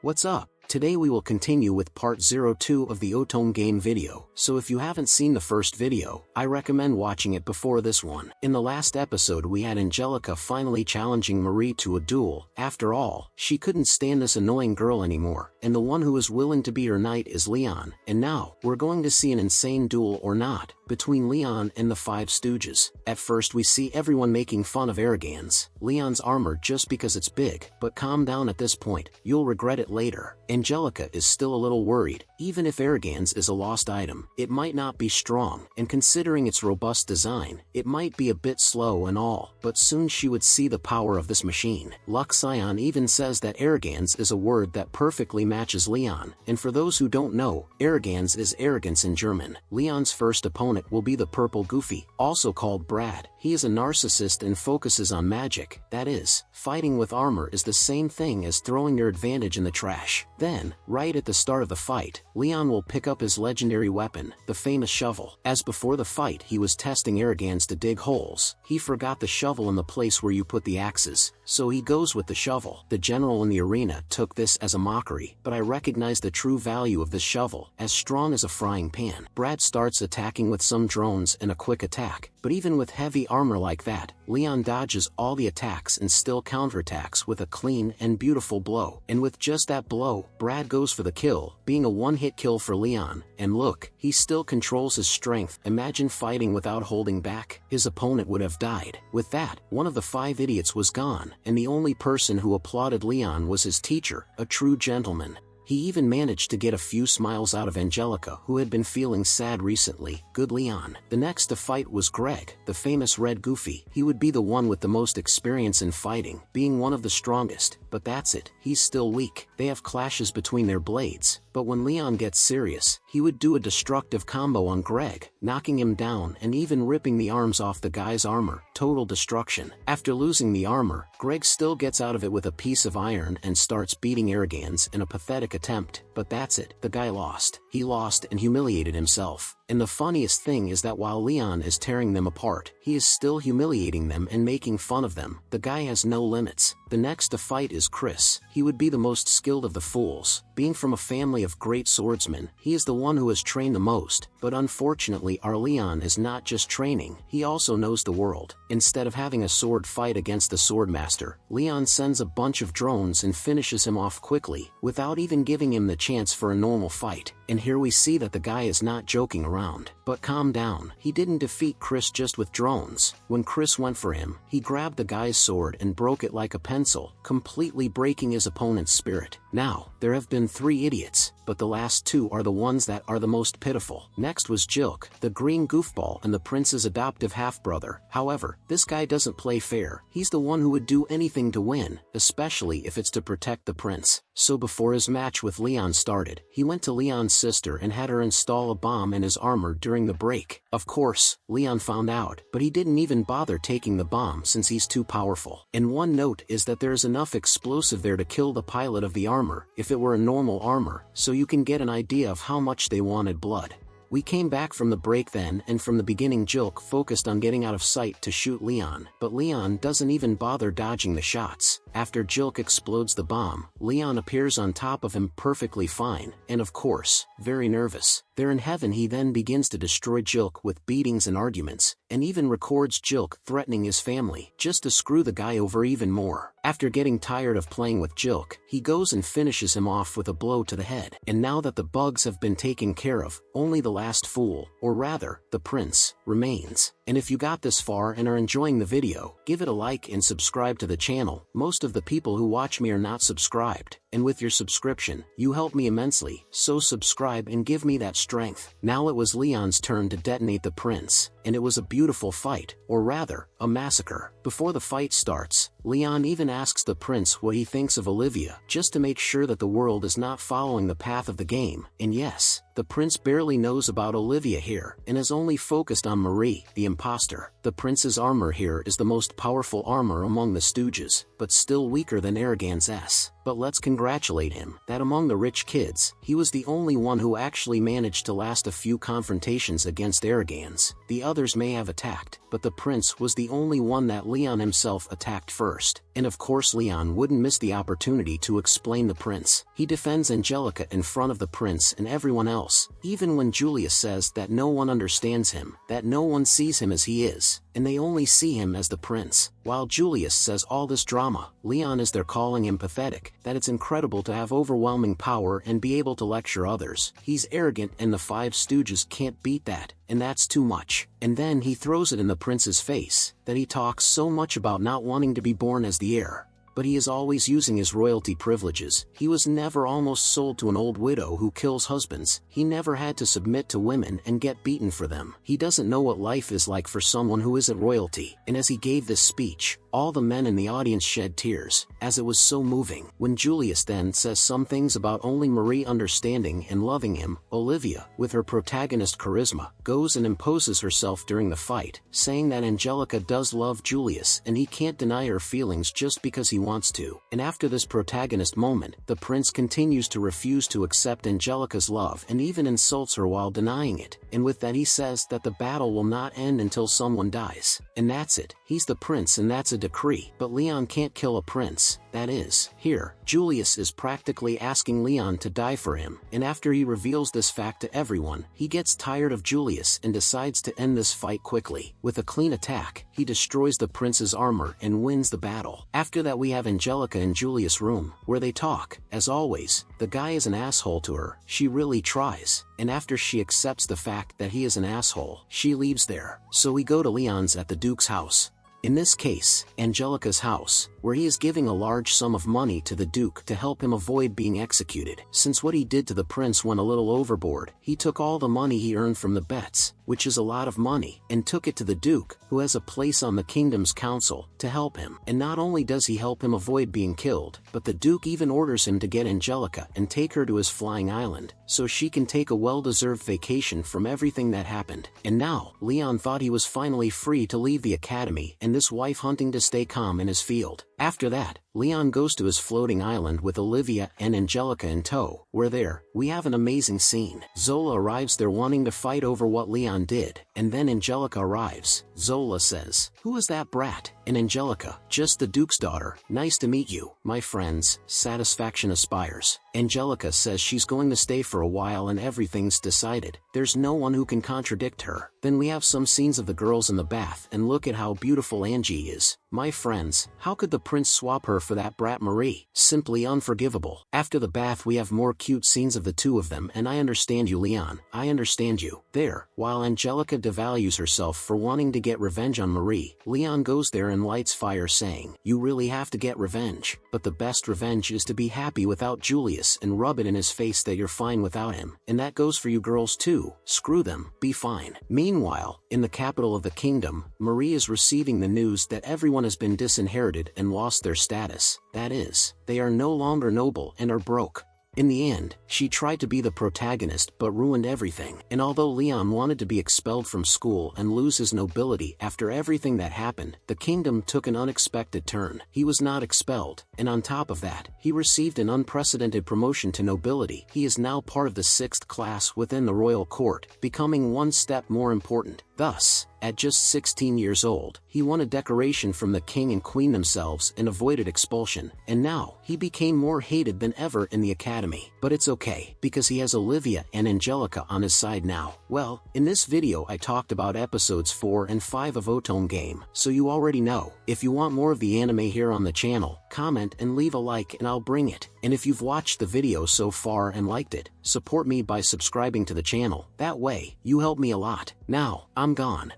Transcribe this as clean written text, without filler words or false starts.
What's up? Today we will continue with part 02 of the Otome Game video, so if you haven't seen the first video, I recommend watching it before this one. In the last episode we had Angelica finally challenging Marie to a duel. After all, she couldn't stand this annoying girl anymore, and the one who is willing to be her knight is Leon. And now, we're going to see an insane duel or not, between Leon and the Five Stooges. At first we see everyone making fun of Arrogans, Leon's armor just because it's big, but calm down at this point, you'll regret it later. Angelica is still a little worried. Even if Arrogans is a lost item, it might not be strong, and considering its robust design, it might be a bit slow and all, but soon she would see the power of this machine. Luxion even says that Arrogans is a word that perfectly matches Leon, and for those who don't know, Arrogans is arrogance in German. Leon's first opponent will be the purple Goofy, also called Brad. He is a narcissist and focuses on magic, that is, fighting with armor is the same thing as throwing your advantage in the trash. Then, right at the start of the fight, Leon will pick up his legendary weapon, the famous shovel. As before the fight he was testing Arrogans to dig holes, he forgot the shovel in the place where you put the axes, so he goes with the shovel. The general in the arena took this as a mockery, but I recognize the true value of this shovel, as strong as a frying pan. Brad starts attacking with some drones and a quick attack, but even with heavy armor like that, Leon dodges all the attacks and still counterattacks with a clean and beautiful blow. And with just that blow, Brad goes for the kill, being a one-hit kill for Leon. And look, he still controls his strength. Imagine fighting without holding back. His opponent would have died. With that, one of the five idiots was gone, and the only person who applauded Leon was his teacher, a true gentleman. He even managed to get a few smiles out of Angelica, who had been feeling sad recently. Good Leon. The next to fight was Greg, the famous red Goofy. He would be the one with the most experience in fighting, being one of the strongest, but that's it, he's still weak. They have clashes between their blades, but when Leon gets serious, he would do a destructive combo on Greg, knocking him down and even ripping the arms off the guy's armor. Total destruction. After losing the armor, Greg still gets out of it with a piece of iron and starts beating Arrogans in a pathetic attempt, but that's it, the guy lost. He lost and humiliated himself. And the funniest thing is that while Leon is tearing them apart, he is still humiliating them and making fun of them. The guy has no limits. The next to fight is Chris. He would be the most skilled of the fools. Being from a family of great swordsmen, he is the one who has trained the most, but unfortunately our Leon is not just training, he also knows the world. Instead of having a sword fight against the swordmaster, Leon sends a bunch of drones and finishes him off quickly, without even giving him the chance for a normal fight. And here we see that the guy is not joking around. But calm down, he didn't defeat Chris just with drones. When Chris went for him, he grabbed the guy's sword and broke it like a pencil, completely breaking his opponent's spirit. Now, there have been 3 idiots, but the last 2 are the ones that are the most pitiful. Next was Jilk, the green goofball and the prince's adoptive half-brother. However, this guy doesn't play fair. He's the one who would do anything to win, especially if it's to protect the prince. So before his match with Leon started, he went to Leon's sister and had her install a bomb in his armor during the break. Of course, Leon found out, but he didn't even bother taking the bomb since he's too powerful. And one note is that there's enough explosive there to kill the pilot of the armor, if it were a normal armor, so you can get an idea of how much they wanted blood. We came back from the break then, and from the beginning Jilk focused on getting out of sight to shoot Leon, but Leon doesn't even bother dodging the shots. After Jilk explodes the bomb, Leon appears on top of him perfectly fine, and of course, very nervous. There in heaven he then begins to destroy Jilk with beatings and arguments, and even records Jilk threatening his family, just to screw the guy over even more. After getting tired of playing with Jilk, he goes and finishes him off with a blow to the head. And now that the bugs have been taken care of, only the last fool, or rather, the prince, remains. And if you got this far and are enjoying the video, give it a like and subscribe to the channel. Most of the people who watch me are not subscribed, and with your subscription, you help me immensely, so subscribe and give me that strength. Now it was Leon's turn to detonate the prince, and it was a beautiful fight, or rather, a massacre. Before the fight starts, Leon even asks the prince what he thinks of Olivia, just to make sure that the world is not following the path of the game. And yes, the prince barely knows about Olivia here, and is only focused on Marie, the imposter. The prince's armor here is the most powerful armor among the Stooges, but still weaker than Arrogans S. but let's congratulate him that among the rich kids, he was the only one who actually managed to last a few confrontations against Aragans. The others may have attacked, but the prince was the only one that Leon himself attacked first. And of course Leon wouldn't miss the opportunity to explain the prince. He defends Angelica in front of the prince and everyone else, even when Julius says that no one understands him, that no one sees him as he is, and they only see him as the prince. While Julius says all this drama, Leon is there calling him pathetic, that it's incredible to have overwhelming power and be able to lecture others. He's arrogant and the Five Stooges can't beat that, and that's too much. And then he throws it in the prince's face, that he talks so much about not wanting to be born as the heir. But he is always using his royalty privileges. He was never almost sold to an old widow who kills husbands. He never had to submit to women and get beaten for them. He doesn't know what life is like for someone who isn't royalty. And as he gave this speech, all the men in the audience shed tears, as it was so moving. When Julius then says some things about only Marie understanding and loving him, Olivia, with her protagonist charisma, goes and imposes herself during the fight, saying that Angelica does love Julius and he can't deny her feelings just because he wants to. And after this protagonist moment, the prince continues to refuse to accept Angelica's love and even insults her while denying it. And with that he says that the battle will not end until someone dies. And that's it. He's the prince and that's a decree. But Leon can't kill a prince. That is, here, Julius is practically asking Leon to die for him, and after he reveals this fact to everyone, he gets tired of Julius and decides to end this fight quickly. With a clean attack, he destroys the prince's armor and wins the battle. After that we have Angelica in Julius' room, where they talk. As always, the guy is an asshole to her. She really tries, and after she accepts the fact that he is an asshole, she leaves there. So we go to Leon's at the Duke's house. In this case, Angelica's house, where he is giving a large sum of money to the Duke to help him avoid being executed. Since what he did to the prince went a little overboard, he took all the money he earned from the bets, which is a lot of money, and took it to the Duke, who has a place on the kingdom's council, to help him. And not only does he help him avoid being killed, but the Duke even orders him to get Angelica and take her to his flying island, so she can take a well-deserved vacation from everything that happened. And now, Leon thought he was finally free to leave the academy and this wife hunting to stay calm in his field. After that, Leon goes to his floating island with Olivia and Angelica in tow, where there, we have an amazing scene. Zola arrives there wanting to fight over what Leon did, and then Angelica arrives. Zola says, "Who is that brat?" And Angelica, "Just the Duke's daughter. Nice to meet you, my friends." Satisfaction aspires. Angelica says she's going to stay for a while and everything's decided. There's no one who can contradict her. Then we have some scenes of the girls in the bath and look at how beautiful Angie is. My friends, how could the prince swap her for that brat Marie? Simply unforgivable. After the bath we have more cute scenes of the two of them, and I understand you, Leon. I understand you. There, while Angelica devalues herself for wanting to get revenge on Marie, Leon goes there and lights fire saying, "You really have to get revenge. But the best revenge is to be happy without Julius and rub it in his face that you're fine without him. And that goes for you girls too. Screw them. Be fine." Meanwhile, in the capital of the kingdom, Marie is receiving the news that everyone has been disinherited and lost their status. That is, they are no longer noble and are broke. In the end, she tried to be the protagonist but ruined everything. And although Leon wanted to be expelled from school and lose his nobility after everything that happened, the kingdom took an unexpected turn. He was not expelled, and on top of that, he received an unprecedented promotion to nobility. He is now part of the 6th class within the royal court, becoming one step more important. Thus, at just 16 years old, he won a decoration from the king and queen themselves and avoided expulsion, and now, he became more hated than ever in the academy. But it's okay, because he has Olivia and Angelica on his side now. Well, in this video I talked about episodes 4 and 5 of Otome Game, so you already know. If you want more of the anime here on the channel, comment and leave a like and I'll bring it. And if you've watched the video so far and liked it, support me by subscribing to the channel. That way, you help me a lot. Now, I'm gone.